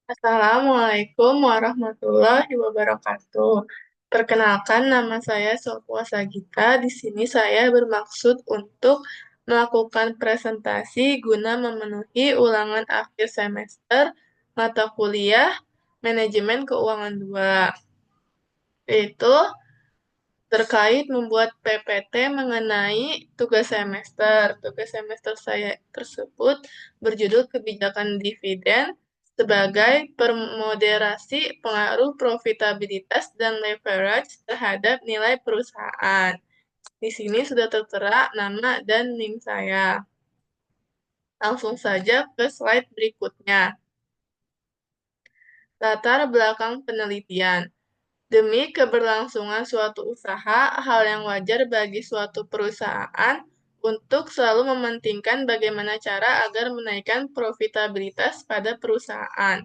Assalamualaikum warahmatullahi wabarakatuh. Perkenalkan, nama saya Sofwa Sagita. Di sini saya bermaksud untuk melakukan presentasi guna memenuhi ulangan akhir semester mata kuliah Manajemen Keuangan 2, yaitu terkait membuat PPT mengenai tugas semester. Tugas semester saya tersebut berjudul Kebijakan Dividen sebagai permoderasi pengaruh profitabilitas dan leverage terhadap nilai perusahaan. Di sini sudah tertera nama dan NIM saya. Langsung saja ke slide berikutnya. Latar belakang penelitian. Demi keberlangsungan suatu usaha, hal yang wajar bagi suatu perusahaan untuk selalu mementingkan bagaimana cara agar menaikkan profitabilitas pada perusahaan.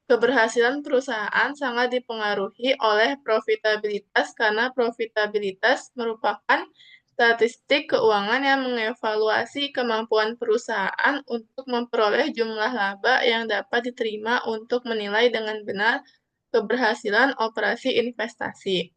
Keberhasilan perusahaan sangat dipengaruhi oleh profitabilitas karena profitabilitas merupakan statistik keuangan yang mengevaluasi kemampuan perusahaan untuk memperoleh jumlah laba yang dapat diterima untuk menilai dengan benar keberhasilan operasi investasi.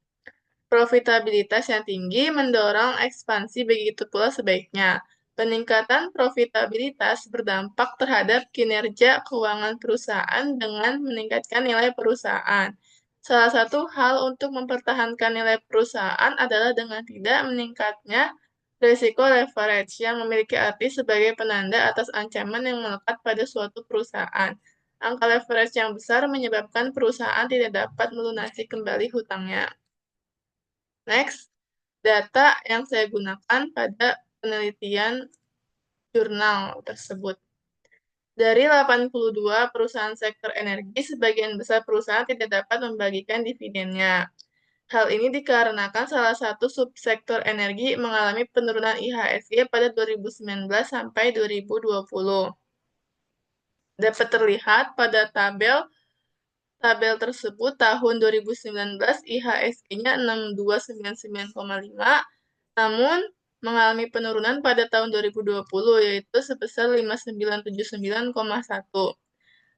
Profitabilitas yang tinggi mendorong ekspansi, begitu pula sebaiknya. Peningkatan profitabilitas berdampak terhadap kinerja keuangan perusahaan dengan meningkatkan nilai perusahaan. Salah satu hal untuk mempertahankan nilai perusahaan adalah dengan tidak meningkatnya risiko leverage yang memiliki arti sebagai penanda atas ancaman yang melekat pada suatu perusahaan. Angka leverage yang besar menyebabkan perusahaan tidak dapat melunasi kembali hutangnya. Next, data yang saya gunakan pada penelitian jurnal tersebut. Dari 82 perusahaan sektor energi, sebagian besar perusahaan tidak dapat membagikan dividennya. Hal ini dikarenakan salah satu subsektor energi mengalami penurunan IHSG pada 2019 sampai 2020. Dapat terlihat pada tabel tersebut tahun 2019 IHSG-nya 6299,5, namun mengalami penurunan pada tahun 2020 yaitu sebesar 5979,1.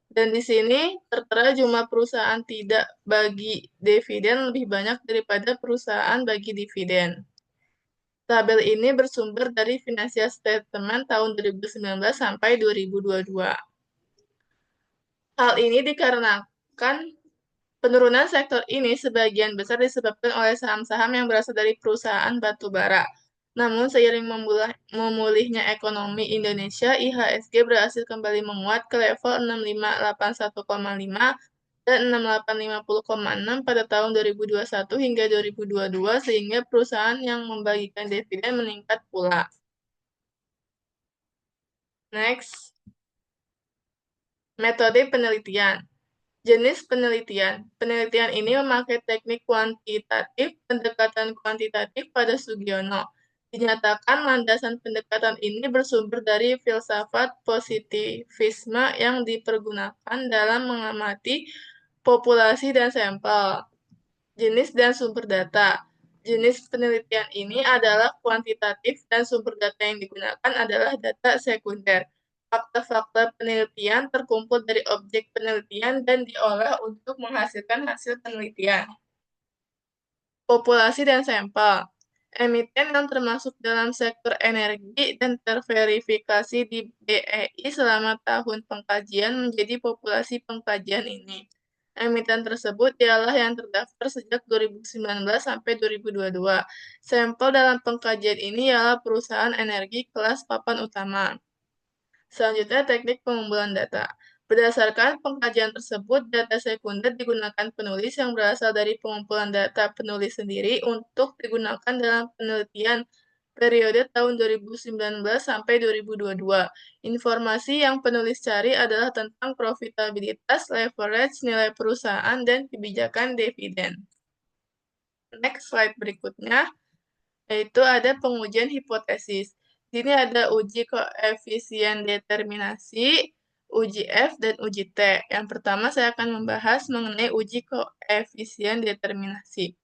Dan di sini tertera jumlah perusahaan tidak bagi dividen lebih banyak daripada perusahaan bagi dividen. Tabel ini bersumber dari Financial Statement tahun 2019 sampai 2022. Hal ini dikarenakan penurunan sektor ini sebagian besar disebabkan oleh saham-saham yang berasal dari perusahaan batu bara. Namun, seiring memulihnya ekonomi Indonesia, IHSG berhasil kembali menguat ke level 6581,5 dan 6850,6 pada tahun 2021 hingga 2022, sehingga perusahaan yang membagikan dividen meningkat pula. Next, metode penelitian. Jenis penelitian. Penelitian ini memakai teknik kuantitatif, pendekatan kuantitatif pada Sugiono. Dinyatakan landasan pendekatan ini bersumber dari filsafat positivisme yang dipergunakan dalam mengamati populasi dan sampel. Jenis dan sumber data. Jenis penelitian ini adalah kuantitatif dan sumber data yang digunakan adalah data sekunder. Fakta-fakta penelitian terkumpul dari objek penelitian dan diolah untuk menghasilkan hasil penelitian. Populasi dan sampel. Emiten yang termasuk dalam sektor energi dan terverifikasi di BEI selama tahun pengkajian menjadi populasi pengkajian ini. Emiten tersebut ialah yang terdaftar sejak 2019 sampai 2022. Sampel dalam pengkajian ini ialah perusahaan energi kelas papan utama. Selanjutnya, teknik pengumpulan data. Berdasarkan pengkajian tersebut, data sekunder digunakan penulis yang berasal dari pengumpulan data penulis sendiri untuk digunakan dalam penelitian periode tahun 2019 sampai 2022. Informasi yang penulis cari adalah tentang profitabilitas, leverage, nilai perusahaan, dan kebijakan dividen. Next slide berikutnya, yaitu ada pengujian hipotesis. Di sini ada uji koefisien determinasi, uji F, dan uji T. Yang pertama saya akan membahas mengenai uji koefisien determinasi.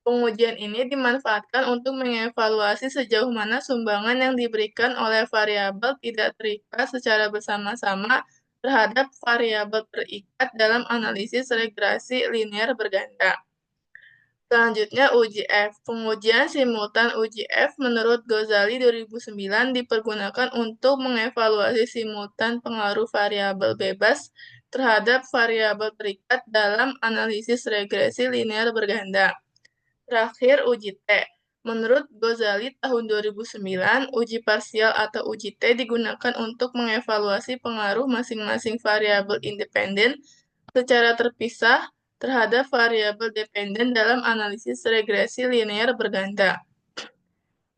Pengujian ini dimanfaatkan untuk mengevaluasi sejauh mana sumbangan yang diberikan oleh variabel tidak terikat secara bersama-sama terhadap variabel terikat dalam analisis regresi linear berganda. Selanjutnya, uji F. Pengujian simultan uji F menurut Ghazali 2009 dipergunakan untuk mengevaluasi simultan pengaruh variabel bebas terhadap variabel terikat dalam analisis regresi linear berganda. Terakhir, uji T. Menurut Ghazali tahun 2009, uji parsial atau uji T digunakan untuk mengevaluasi pengaruh masing-masing variabel independen secara terpisah terhadap variabel dependen dalam analisis regresi linear berganda.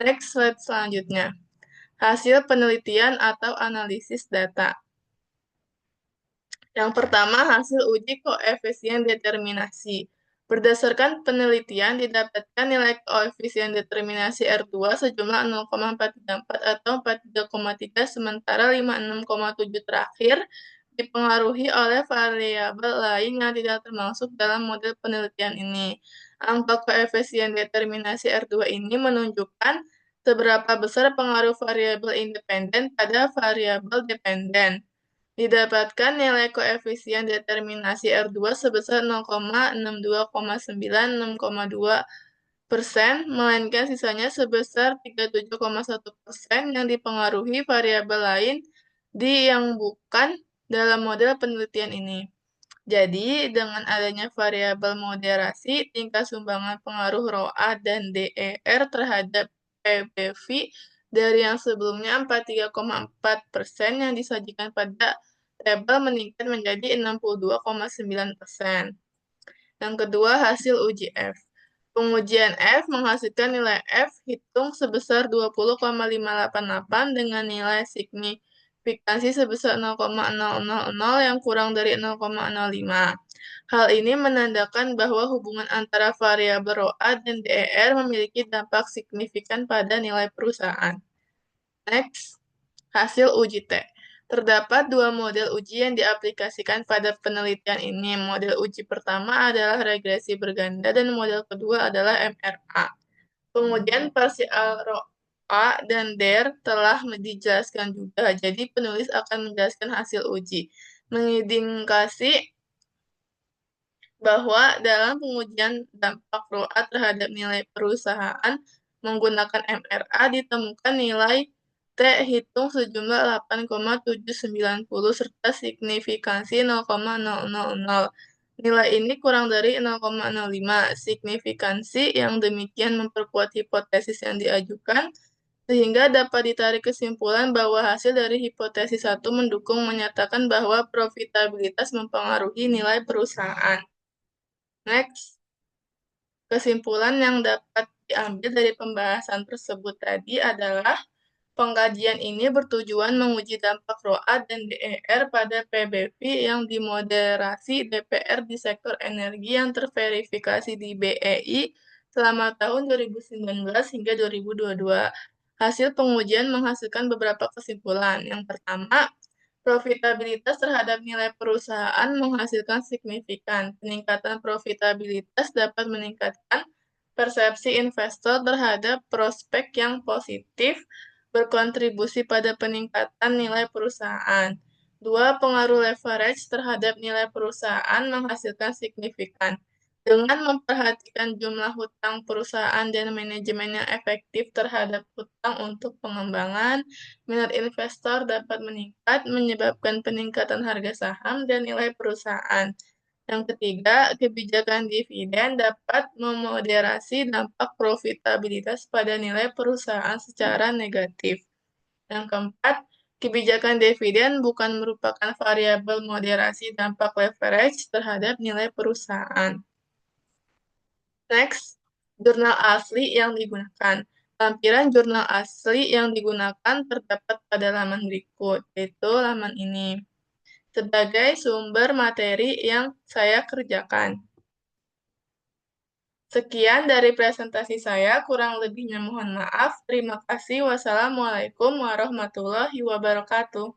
Next slide selanjutnya. Hasil penelitian atau analisis data. Yang pertama, hasil uji koefisien determinasi. Berdasarkan penelitian, didapatkan nilai koefisien determinasi R2 sejumlah 0,434 atau 43,3, sementara 56,7 terakhir dipengaruhi oleh variabel lain yang tidak termasuk dalam model penelitian ini. Angka koefisien determinasi R2 ini menunjukkan seberapa besar pengaruh variabel independen pada variabel dependen. Didapatkan nilai koefisien determinasi R2 sebesar 0,62,9,6,2%, melainkan sisanya sebesar 37,1% yang dipengaruhi variabel lain yang bukan dalam model penelitian ini. Jadi, dengan adanya variabel moderasi, tingkat sumbangan pengaruh ρA dan DER terhadap PBV dari yang sebelumnya 43,4% yang disajikan pada tabel meningkat menjadi 62,9%. Yang kedua, hasil uji F. Pengujian F menghasilkan nilai F hitung sebesar 20,588 dengan nilai signifikansi sebesar 0,000 yang kurang dari 0,05. Hal ini menandakan bahwa hubungan antara variabel ρA dan DER memiliki dampak signifikan pada nilai perusahaan. Next, hasil uji T. Terdapat dua model uji yang diaplikasikan pada penelitian ini. Model uji pertama adalah regresi berganda dan model kedua adalah MRA. Pengujian parsial ρA dan DER telah dijelaskan juga, jadi penulis akan menjelaskan hasil uji. Mengindikasi bahwa dalam pengujian dampak ρA terhadap nilai perusahaan menggunakan MRA ditemukan nilai T hitung sejumlah 8,790 serta signifikansi 0,000. Nilai ini kurang dari 0,05. Signifikansi yang demikian memperkuat hipotesis yang diajukan, sehingga dapat ditarik kesimpulan bahwa hasil dari hipotesis satu mendukung menyatakan bahwa profitabilitas mempengaruhi nilai perusahaan. Next, kesimpulan yang dapat diambil dari pembahasan tersebut tadi adalah pengkajian ini bertujuan menguji dampak ρA dan DER pada PBV yang dimoderasi DPR di sektor energi yang terverifikasi di BEI selama tahun 2019 hingga 2022. Hasil pengujian menghasilkan beberapa kesimpulan. Yang pertama, profitabilitas terhadap nilai perusahaan menghasilkan signifikan. Peningkatan profitabilitas dapat meningkatkan persepsi investor terhadap prospek yang positif, berkontribusi pada peningkatan nilai perusahaan. Dua, pengaruh leverage terhadap nilai perusahaan menghasilkan signifikan. Dengan memperhatikan jumlah hutang perusahaan dan manajemen yang efektif terhadap hutang untuk pengembangan, minat investor dapat meningkat, menyebabkan peningkatan harga saham dan nilai perusahaan. Yang ketiga, kebijakan dividen dapat memoderasi dampak profitabilitas pada nilai perusahaan secara negatif. Yang keempat, kebijakan dividen bukan merupakan variabel moderasi dampak leverage terhadap nilai perusahaan. Next, jurnal asli yang digunakan. Lampiran jurnal asli yang digunakan terdapat pada laman berikut, yaitu laman ini, sebagai sumber materi yang saya kerjakan. Sekian dari presentasi saya, kurang lebihnya mohon maaf. Terima kasih. Wassalamualaikum warahmatullahi wabarakatuh.